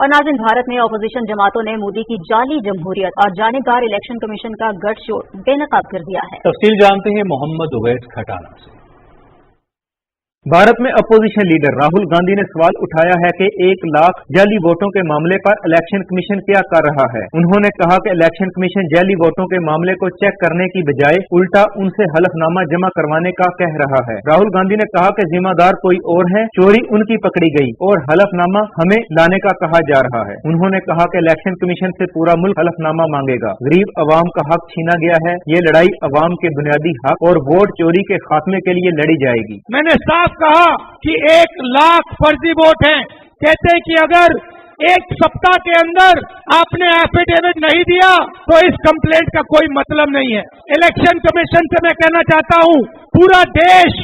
और नाज़रीन, भारत में अपोजिशन जमातों ने मोदी की जाली जमहूरियत और जानिबदार इलेक्शन कमीशन का गठजोड़ बेनकाब कर दिया है। तफसील जानते हैं मोहम्मद उवैस खटाना से। भारत में अपोजिशन लीडर राहुल गांधी ने सवाल उठाया है कि 1 लाख जाली वोटों के मामले पर इलेक्शन कमीशन क्या कर रहा है। उन्होंने कहा कि इलेक्शन कमीशन जाली वोटों के मामले को चेक करने की बजाय उल्टा उनसे हलफनामा जमा करवाने का कह रहा है। राहुल गांधी ने कहा कि जिम्मेदार कोई और है, चोरी उनकी पकड़ी गई और हलफनामा हमें लाने का कहा जा रहा है। उन्होंने कहा कि इलेक्शन कमीशन से पूरा मुल्क हलफनामा मांगेगा। गरीब अवाम का हक छीना गया है। ये लड़ाई अवाम के बुनियादी हक और वोट चोरी के खात्मे के लिए लड़ी जाएगी। मैंने साफ कहा कि 1 लाख फर्जी वोट हैं। कहते हैं कि अगर 1 सप्ताह के अंदर आपने एफिडेविट नहीं दिया तो इस कंप्लेंट का कोई मतलब नहीं है। इलेक्शन कमीशन से मैं कहना चाहता हूं, पूरा देश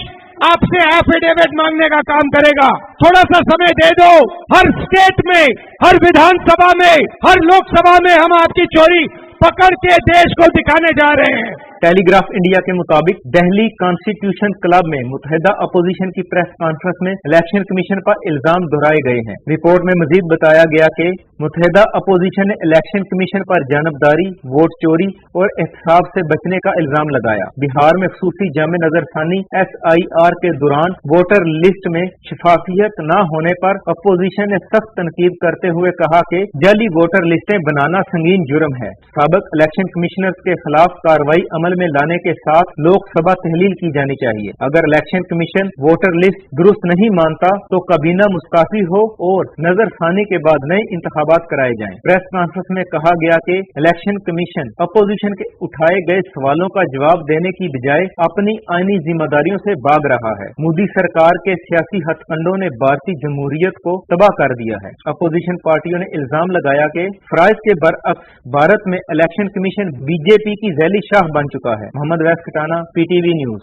आपसे एफिडेविट मांगने का काम करेगा। थोड़ा सा समय दे दो। हर स्टेट में, हर विधानसभा में, हर लोकसभा में हम आपकी चोरी पकड़ के देश को दिखाने जा रहे हैं। टेलीग्राफ इंडिया के मुताबिक दिल्ली कॉन्स्टिट्यूशन क्लब में मुत्तहिदा अपोजिशन की प्रेस कॉन्फ्रेंस में इलेक्शन कमीशन पर इल्जाम दोहराए गए हैं। रिपोर्ट में मजीद बताया गया कि मुत्तहिदा अपोजिशन ने इलेक्शन कमीशन पर जानबदारी, वोट चोरी और एहतसाब से बचने का इल्जाम लगाया। बिहार में खसूसी जामे नजरसानी SIR के दौरान वोटर लिस्ट में शफाफियत न होने पर अपोजिशन ने सख्त तनकीद करते हुए कहा कि जाली वोटर लिस्टें बनाना संगीन जुर्म है। साबिक इलेक्शन कमिश्नर्स के खिलाफ कार्रवाई अमल में लाने के साथ लोकसभा तहलील की जानी चाहिए। अगर इलेक्शन कमीशन वोटर लिस्ट दुरुस्त नहीं मानता तो काबीना मुस्तफी हो और नजरसानी के बाद नए इंतखाबात कराए जाएं। प्रेस कॉन्फ्रेंस में कहा गया कि इलेक्शन कमीशन अपोजिशन के उठाए गए सवालों का जवाब देने की बजाय अपनी आईनी जिम्मेदारियों से भाग रहा है। मोदी सरकार के सियासी हथकंडों ने भारतीय जमहूरियत को तबाह कर दिया है। अपोजिशन पार्टियों ने इल्जाम लगाया कि फराइज के बरअक्स भारत में इलेक्शन कमीशन BJP की जैली शाह बन चुका है। Mohammad Uwais Khatana, PTV news.